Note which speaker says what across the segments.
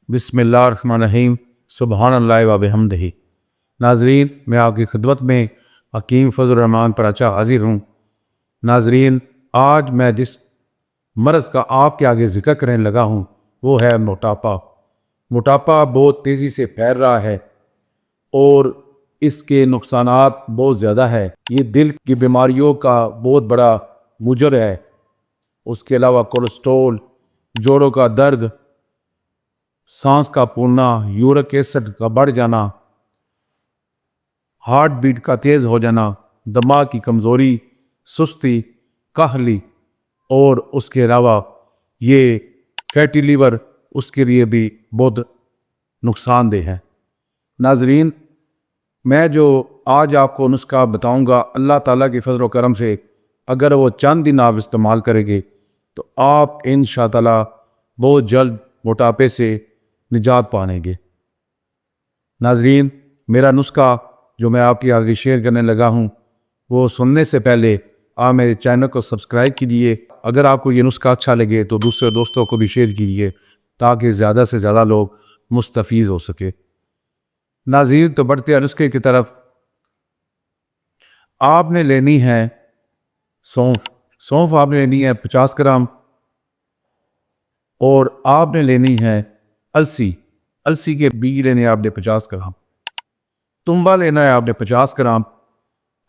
Speaker 1: بسم اللہ الرحمن الرحیم سبحان اللہ و بحمدہ۔ ناظرین، میں آپ کی خدمت میں حکیم فضل الرحمان پراچا حاضر ہوں۔ ناظرین، آج میں جس مرض کا آپ کے آگے ذکر کرنے لگا ہوں وہ ہے موٹاپا۔ موٹاپا بہت تیزی سے پھیل رہا ہے اور اس کے نقصانات بہت زیادہ ہے۔ یہ دل کی بیماریوں کا بہت بڑا مجر ہے۔ اس کے علاوہ کولیسٹرول، جوڑوں کا درد، سانس کا پھولنا، یورک ایسڈ کا بڑھ جانا، ہارٹ بیٹ کا تیز ہو جانا، دماغ کی کمزوری، سستی، کاہلی اور اس کے علاوہ یہ فیٹی لیور اس کے لیے بھی بہت نقصان دہ ہے۔ ناظرین، میں جو آج آپ کو نسخہ بتاؤں گا، اللہ تعالیٰ کے فضل و کرم سے اگر وہ چند دن آپ استعمال کریں گے تو آپ انشاءاللہ بہت جلد موٹاپے سے نجات پائیں گے۔ ناظرین، میرا نسخہ جو میں آپ کے آگے شیئر کرنے لگا ہوں وہ سننے سے پہلے آپ میرے چینل کو سبسکرائب کیجیے۔ اگر آپ کو یہ نسخہ اچھا لگے تو دوسرے دوستوں کو بھی شیئر کیجیے تاکہ زیادہ سے زیادہ لوگ مستفید ہو سکے۔ ناظرین، تو بڑھتے ہیں نسخے کی طرف۔ آپ نے لینی ہے سونف آپ نے لینی ہے 50 گرام، اور آپ نے لینی ہے السی کے بیج لینے ہیں آپ نے 50 گرام، تنبا لینا ہے آپ نے 50 گرام،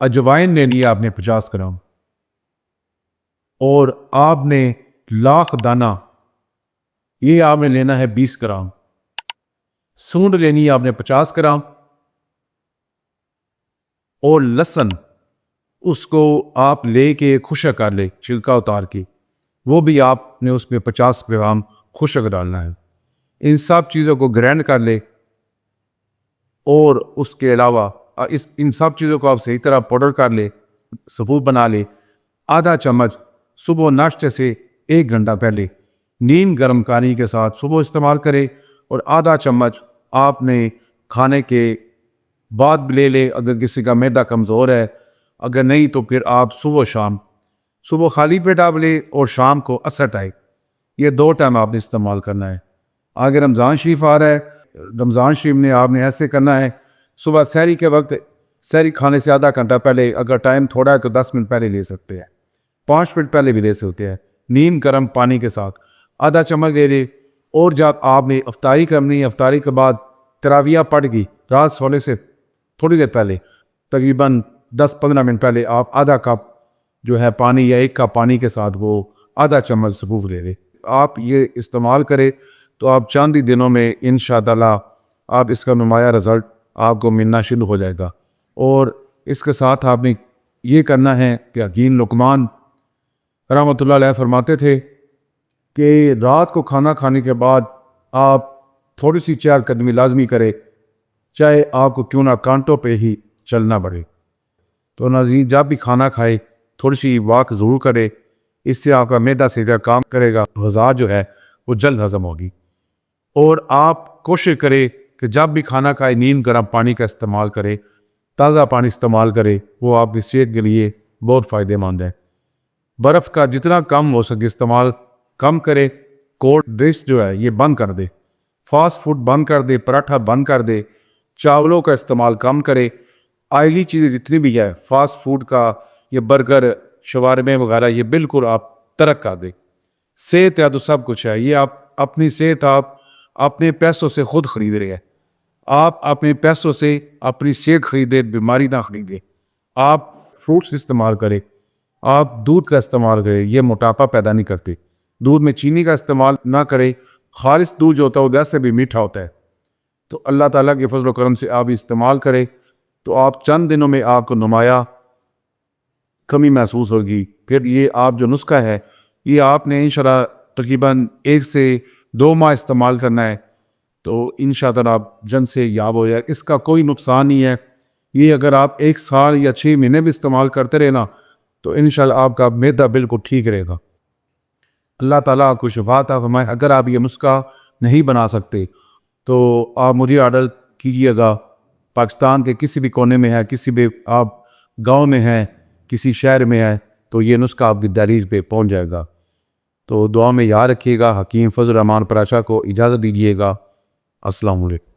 Speaker 1: اجوائن لینی ہے آپ نے 50 گرام، اور آپ نے لاکھ دانہ یہ آپ نے لینا ہے 20 گرام، سونڈ لینی ہے آپ نے 50 گرام، اور لہسن اس کو آپ لے کے خشک کر لے، چھلکا اتار کے، وہ بھی آپ نے اس میں 50 گرام خشک ڈالنا ہے۔ ان سب چیزوں کو گرینڈ کر لے، اور اس کے علاوہ ان سب چیزوں کو آپ صحیح طرح پاؤڈر کر لے، ثبوت بنا لے۔ آدھا چمچ صبح ناشتے سے 1 گھنٹہ پہلے نیم گرم پانی کے ساتھ صبح استعمال کرے، اور آدھا چمچ آپ نے کھانے کے بعد بھی لے لے اگر کسی کا معدہ کمزور ہے۔ اگر نہیں تو پھر آپ صبح خالی پیٹ آپ لے، اور شام کو عصر ٹائم، یہ 2 ٹائم آپ نے استعمال کرنا ہے۔ اگر رمضان شریف آ رہا ہے، رمضان شریف میں آپ نے ایسے کرنا ہے، صبح سحری کے وقت، سحری کھانے سے آدھا گھنٹہ پہلے، اگر ٹائم تھوڑا ہے تو 10 منٹ پہلے لے سکتے ہیں، 5 منٹ پہلے بھی لے سکتے ہیں، نیم گرم پانی کے ساتھ آدھا چمچ لے لے۔ اور جب آپ نے افطاری کرنی ہے، افطاری کے بعد تراویح پڑھ گئی، رات سونے سے تھوڑی دیر پہلے، تقریباً 10-15 منٹ پہلے، آپ آدھا کپ جو ہے پانی یا 1 کپ پانی کے ساتھ وہ آدھا چمچ ثبوت لے لے۔ آپ یہ استعمال کریں تو آپ چند ہی دنوں میں انشاءاللہ آپ اس کا نمایاں رزلٹ آپ کو ملنا شروع ہو جائے گا۔ اور اس کے ساتھ آپ نے یہ کرنا ہے کہ حکیم لقمان رحمۃ اللہ علیہ فرماتے تھے کہ رات کو کھانا کھانے کے بعد آپ تھوڑی سی 4 قدمی لازمی کرے، چاہے آپ کو کیوں نہ کانٹوں پہ ہی چلنا پڑے۔ تو ناظرین، جب بھی کھانا کھائے تھوڑی سی واک ضرور کرے، اس سے آپ کا معدہ سیدھا کام کرے گا، غذا جو ہے وہ جلد ہضم ہوگی۔ اور آپ کوشش کرے کہ جب بھی کھانا کھائے نیم گرم پانی کا استعمال کرے، تازہ پانی استعمال کرے، وہ آپ کی صحت کے لیے بہت فائدہ مند ہے۔ برف کا جتنا کم ہو سکے استعمال کم کرے، کولڈ ڈرنکس جو ہے یہ بند کر دے، فاسٹ فوڈ بند کر دے، پراٹھا بند کر دے، چاولوں کا استعمال کم کرے، آئلی چیزیں جتنی بھی ہے فاسٹ فوڈ کا، یہ برگر، شوارمے وغیرہ، یہ بالکل آپ ترک کر دے۔ صحت ہے تو سب کچھ ہے، یہ آپ اپنی صحت آپ اپنے پیسوں سے خود خرید رہے ہیں۔ آپ اپنے پیسوں سے اپنی صحت خریدے، بیماری نہ خریدے۔ آپ فروٹس استعمال کریں، آپ دودھ کا استعمال کریں، یہ موٹاپا پیدا نہیں کرتے۔ دودھ میں چینی کا استعمال نہ کریں، خالص دودھ جو ہوتا ہے وہ ویسے بھی میٹھا ہوتا ہے۔ تو اللہ تعالیٰ کے فضل و کرم سے آپ استعمال کریں تو آپ چند دنوں میں آپ کو نمایاں کمی محسوس ہوگی۔ پھر یہ آپ جو نسخہ ہے یہ آپ نے انشاءاللہ تقریباً 1 سے 2 ماہ استعمال کرنا ہے، تو انشاءاللہ آپ جلد سے یاب ہو جائے۔ اس کا کوئی نقصان نہیں ہے، یہ اگر آپ 1 سال یا 6 مہینے بھی استعمال کرتے رہے نا تو انشاءاللہ آپ کا معدہ بالکل ٹھیک رہے گا۔ اللہ تعالیٰ آپ کو شفا عطا فرمائے۔ اگر آپ یہ نسخہ نہیں بنا سکتے تو آپ مجھے آرڈر کیجیے گا، پاکستان کے کسی بھی کونے میں ہے، کسی بھی آپ گاؤں میں ہیں، کسی شہر میں ہے، تو یہ نسخہ آپ کی دہلیز پہ پہنچ جائے گا۔ تو دعا میں یاد رکھیے گا۔ حکیم فضل الرحمان پراشا کو اجازت دیجیے گا۔ السلام علیکم.